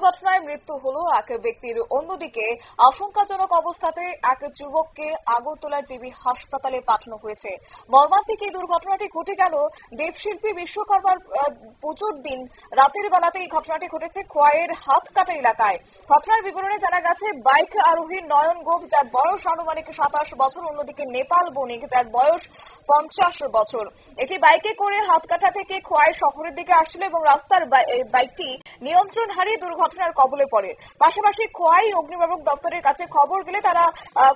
দুর্ঘটনায় মৃত্যু হলো এক ব্যক্তির। অন্যদিকে আশঙ্কাজনক অবস্থাতে এক যুবককে আগরতলার জিবি হাসপাতালে পাঠানো হয়েছে। মর্মান্তিক এই দুর্ঘটনাটি ঘটে গেল দেবশিল্পী বিশ্বকর্মার পুজোর দিন রাতের বেলাতে। এই ঘটনাটি ঘটেছে খোয়াইয়ের হাতকাটা এলাকায়। ঘটনার বিবরণে জানা গেছে, বাইক আরোহী নয়ন গোপ, যার বয়স আনুমানিক 27 বছর, অন্যদিকে নেপাল বণিক, যার বয়স 50 বছর, একটি বাইকে করে হাতকাটা থেকে খোয়াই শহরের দিকে আসছিল এবং রাস্তার বাইকটি নিয়ন্ত্রণ হারিয়ে দুর্ঘটনার কবলে পড়ে। পাশাপাশি খোয়াই অগ্নিনির্বাপক দপ্তরের কাছে খবর গেলে তারা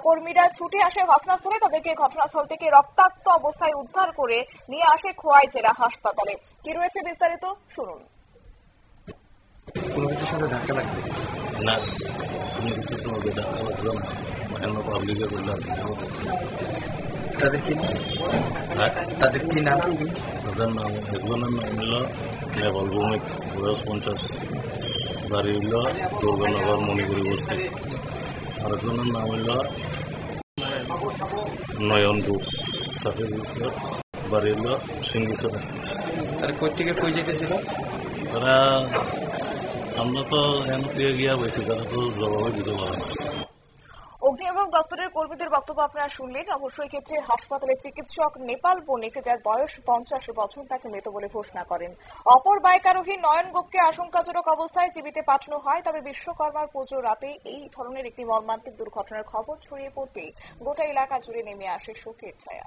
কর্মীরা ছুটে আসে ঘটনাস্থলে। তাদেরকে ঘটনাস্থল থেকে রক্তাক্ত অবস্থায় উদ্ধার করে নিয়ে আসে খোয়াই জেলা হাসপাতালে। কি রয়েছে বিস্তারিত শুনুন। কোনো কিছুর সাথে ধাক্কা লাগবে না, কোনো কিছু তো ধাক্কা লাগলো না, অন্য পাবলিকের বললাম। তাদের কি নাম? তাদের নাম, একজনের নাম হইল নেপাল ভৌমিক, বয়স 50, বাড়ি হইল দুর্গানগর মণিপুরি বস্তি। আরেকজনের নাম হইল নয়ন গুপ, সাফির গুপ, বাড়ি হইল সিঙ্গিছড়া। তারা কই থেকে কই যেতেছিল? তারা, আমরা তো এখান থেকে গিয়া বলছি, তারা তো জবাবে দিতে পারে না। অগ্নিনির্বাপক দপ্তরের কর্মীদের বক্তব্য আপনারা শুনলেন। অবশ্যই ক্ষেত্রে হাসপাতালে চিকিৎসক নেপাল বণিক, যার বয়স 50 বছর, তাকে মৃত বলে ঘোষণা করেন। অপর বাইক আরোহী নয়ন গোপকে আশঙ্কাজনক অবস্থায় জীবিতে পাঠানো হয়। তবে বিশ্বকর্মার পুজো রাতে এই ধরনের একটি মর্মান্তিক দুর্ঘটনার খবর ছড়িয়ে পড়তে গোটা এলাকা জুড়ে নেমে আসে শোকের ছায়া।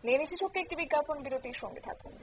নিয়ে নিচ্ছে ছোট্ট একটি বিজ্ঞাপন বিরতির সঙ্গে থাকুন।